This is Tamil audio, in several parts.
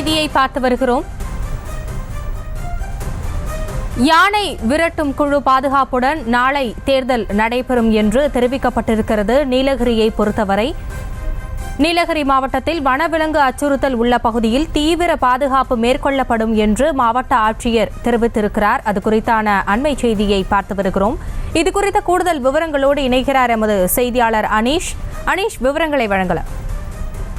செய்தியை பார்த்து வருகிறோம். யானை விரட்டும் குழு பாதுகாப்புடன் நாளை தேர்தல் நடைபெறும் என்று தெரிவிக்கப்பட்டிருக்கிறது. நீலகிரியை பொறுத்தவரை நீலகிரி மாவட்டத்தில் வனவிலங்கு அச்சுறுத்தல் உள்ள பகுதியில் தீவிர பாதுகாப்பு மேற்கொள்ளப்படும் என்று மாவட்ட ஆட்சியர் தெரிவித்திருக்கிறார். அது குறித்தான அண்மை செய்தியை பார்த்து வருகிறோம். இது குறித்த கூடுதல் விவரங்களோடு இணைகிறார் எமது செய்தியாளர் அனீஷ். விவரங்களை வழங்கலாம்.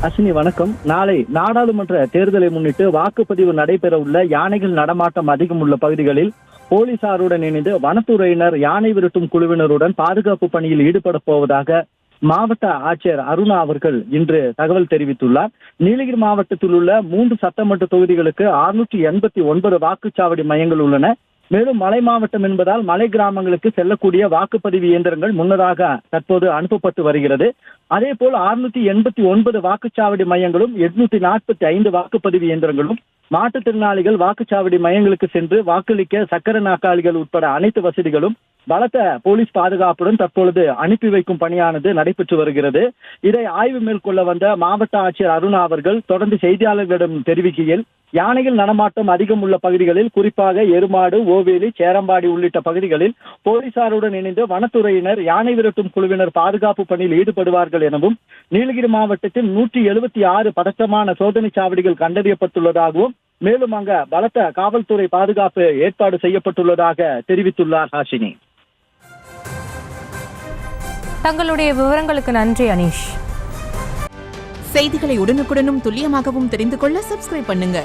அஸ்வினி வணக்கம். நாளை நாடாளுமன்ற தேர்தலை முன்னிட்டு வாக்குப்பதிவு நடைபெற உள்ள யானைகள் நடமாட்டம் அதிகம் உள்ள பகுதிகளில் போலீசாருடன் இணைந்து வனத்துறையினர் யானை விரட்டும் குழுவினருடன் பாதுகாப்பு பணியில் ஈடுபட போவதாக மாவட்ட ஆட்சியர் அருணா அவர்கள் இன்று தகவல் தெரிவித்துள்ளார். நீலகிரி மாவட்டத்தில் உள்ள 3 சட்டமன்ற தொகுதிகளுக்கு 689 வாக்குச்சாவடி மையங்கள் உள்ளன. மேலும் மலை மாவட்டம் என்பதால் மலை கிராமங்களுக்கு செல்லக்கூடிய வாக்குப்பதிவு இயந்திரங்கள் முன்னதாக தற்போது அனுப்பப்பட்டு வருகிறது. அதே போல் 689 வாக்குச்சாவடி மையங்களும் 845 வாக்குப்பதிவு இயந்திரங்களும் மாற்றுத்திறனாளிகள் வாக்குச்சாவடி மையங்களுக்கு சென்று வாக்களிக்க சக்கர நாற்காலிகள் உட்பட அனைத்து வசதிகளும் பலத்த போலீஸ் பாதுகாப்புடன் தற்பொழுது அனுப்பி வைக்கும் பணியானது நடைபெற்று வருகிறது. இதை ஆய்வு மேற்கொள்ள வந்த மாவட்ட ஆட்சியர் அருணா அவர்கள் தொடர்ந்து செய்தியாளர்களிடம் தெரிவிக்கையில், யானைகள் நடமாட்டம் அதிகம் உள்ள பகுதிகளில் குறிப்பாக எருமாடு, ஓவேலி, சேரம்பாடி உள்ளிட்ட பகுதிகளில் போலீசாருடன் இணைந்து வனத்துறையினர் யானை விரட்டும் குழுவினர் பாதுகாப்பு பணியில் ஈடுபடுவார்கள் எனவும், நீலகிரி மாவட்டத்தில் 176 பதற்றமான சோதனை சாவடிகள் கண்டறியப்பட்டுள்ளதாகவும், மேலும் அங்க பலத்த காவல்துறை பாதுகாப்பு ஏற்பாடு செய்யப்பட்டுள்ளதாக தெரிவித்துள்ளார். ஹாஷினி, தங்களுடைய விவரங்களுக்கு நன்றி அனீஷ். செய்திகளை உடனுக்குடனும் துல்லியமாகவும் தெரிந்து கொள்ள சப்ஸ்கிரைப் பண்ணுங்க.